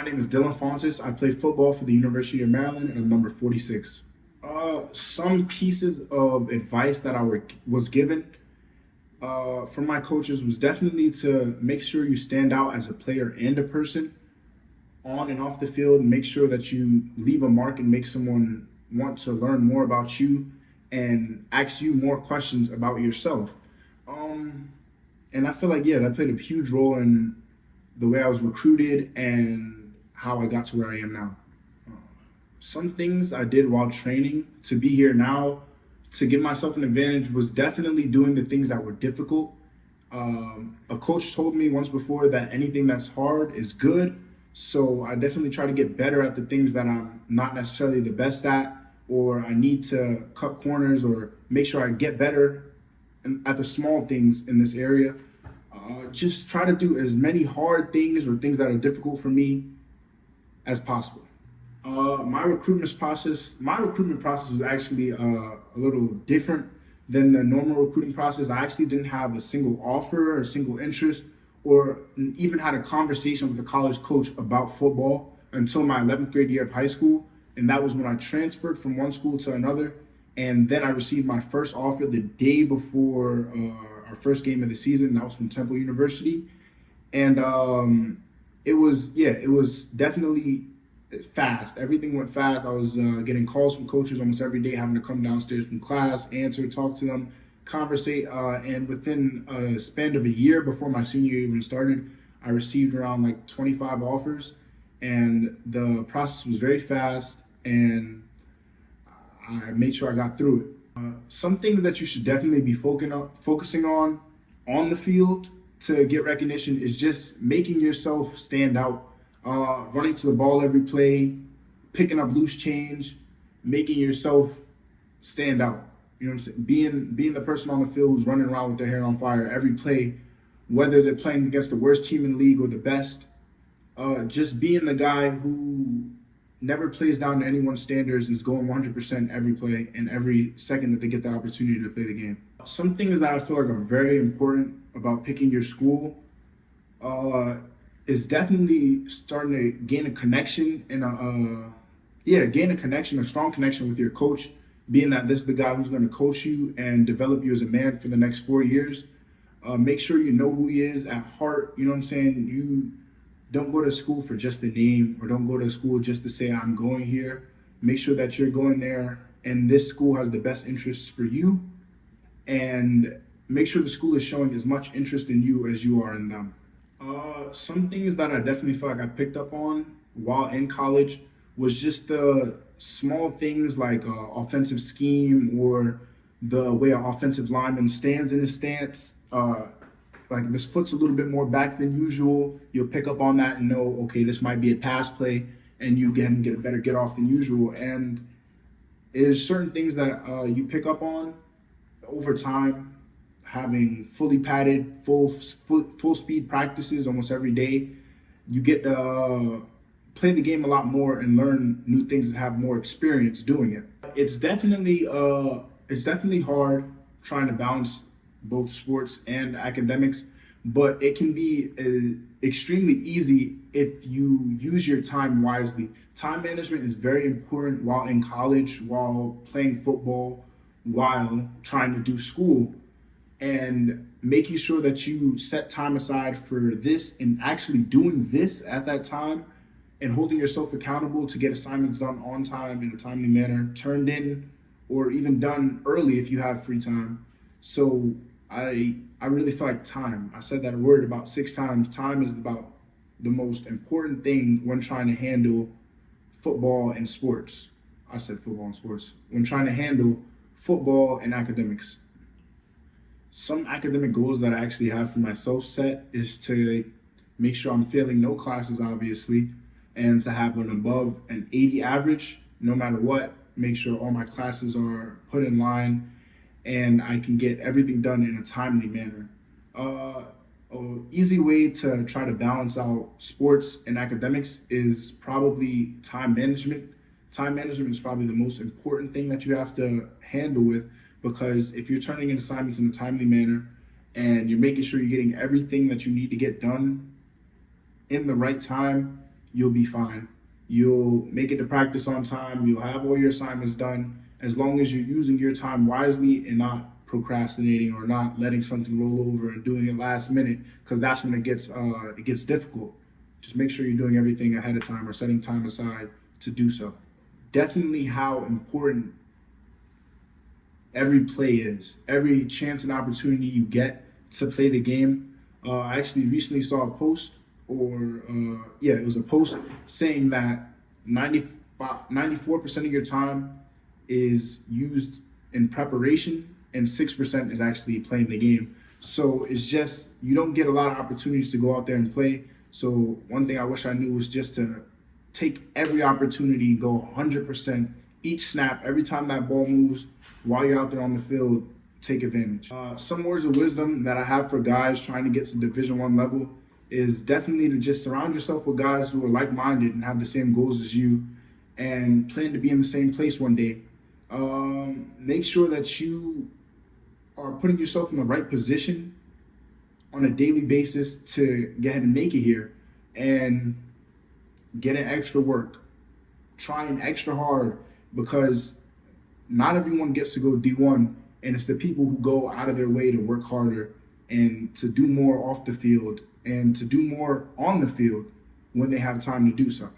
My name is Dillan Fontus. I play football for the University of Maryland, and I'm number 46. Some pieces of advice that was given from my coaches was definitely to make sure you stand out as a player and a person on and off the field, and make sure that you leave a mark and make someone want to learn more about you and ask you more questions about yourself. And I feel like, yeah, that played a huge role in the way I was recruited and how I got to where I am now. Some things I did while training to be here now, to give myself an advantage, was definitely doing the things that were difficult. A coach told me once before that anything that's hard is good. So I definitely try to get better at the things that I'm not necessarily the best at, or I need to cut corners or make sure I get better at the small things in this area. Just try to do as many hard things or things that are difficult for me as possible. My recruitment process was actually a little different than the normal recruiting process. I actually didn't have a single offer or a single interest, or even had a conversation with a college coach about football until my 11th grade year of high school. And that was when I transferred from one school to another. And then I received my first offer the day before our first game of the season. That was from Temple University. And it was definitely fast. Everything went fast. I was getting calls from coaches almost every day, having to come downstairs from class, answer, talk to them, conversate. And within a span of a year before my senior year even started, I received around like 25 offers. And the process was very fast, and I made sure I got through it. Some things that you should definitely be focusing on the field to get recognition is just making yourself stand out, running to the ball every play, picking up loose change, making yourself stand out. You know what I'm saying? Being the person on the field who's running around with their hair on fire every play, whether they're playing against the worst team in the league or the best. Just being the guy who never plays down to anyone's standards and is going 100% every play and every second that they get the opportunity to play the game. Some things that I feel like are very important about picking your school is definitely starting to gain a connection and a strong connection with your coach, being that this is the guy who's going to coach you and develop you as a man for the next 4 years. Make sure you know who he is at heart. You know what I'm saying? You don't go to school for just the name, or don't go to school just to say I'm going here. Make sure that you're going there and this school has the best interests for you, and make sure the school is showing as much interest in you as you are in them. Some things that I definitely feel like I picked up on while in college was just the small things like offensive scheme, or the way an offensive lineman stands in his stance. Like if his foot's a little bit more back than usual, you'll pick up on that and know, okay, this might be a pass play, and you get a better get off than usual. And there's certain things that you pick up on over time, having fully padded, full speed practices almost every day. You get to play the game a lot more and learn new things and have more experience doing it. It's definitely hard trying to balance both sports and academics, but it can be extremely easy if you use your time wisely. Time management is very important while in college, while playing football, while trying to do school, and making sure that you set time aside for this and actually doing this at that time, and holding yourself accountable to get assignments done on time in a timely manner, turned in, or even done early if you have free time. So I really feel like time. I said that word about 6 times. Time is about the most important thing when trying to handle football and sports. I said football and sports. When trying to handle football and academics. Some academic goals that I actually have for myself set is to make sure I'm failing no classes, obviously, and to have an above an 80 average, no matter what. Make sure all my classes are put in line and I can get everything done in a timely manner. An easy way to try to balance out sports and academics is probably time management. Time management is probably the most important thing that you have to handle with, because if you're turning in assignments in a timely manner and you're making sure you're getting everything that you need to get done in the right time, you'll be fine. You'll make it to practice on time. You'll have all your assignments done as long as you're using your time wisely and not procrastinating or not letting something roll over and doing it last minute, because that's when it gets difficult. Just make sure you're doing everything ahead of time or setting time aside to do so. Definitely how important every play is, every chance and opportunity you get to play the game. I actually recently saw a post, it was a post saying that 94% of your time is used in preparation and 6% is actually playing the game. So it's just, you don't get a lot of opportunities to go out there and play. So one thing I wish I knew was just to take every opportunity and go 100% each snap, every time that ball moves, while you're out there on the field, take advantage. Some words of wisdom that I have for guys trying to get to Division I level is definitely to just surround yourself with guys who are like-minded and have the same goals as you and plan to be in the same place one day. Make sure that you are putting yourself in the right position on a daily basis to get ahead and make it here, and get in extra work, trying extra hard, because not everyone gets to go D1, and it's the people who go out of their way to work harder and to do more off the field and to do more on the field when they have time to do so.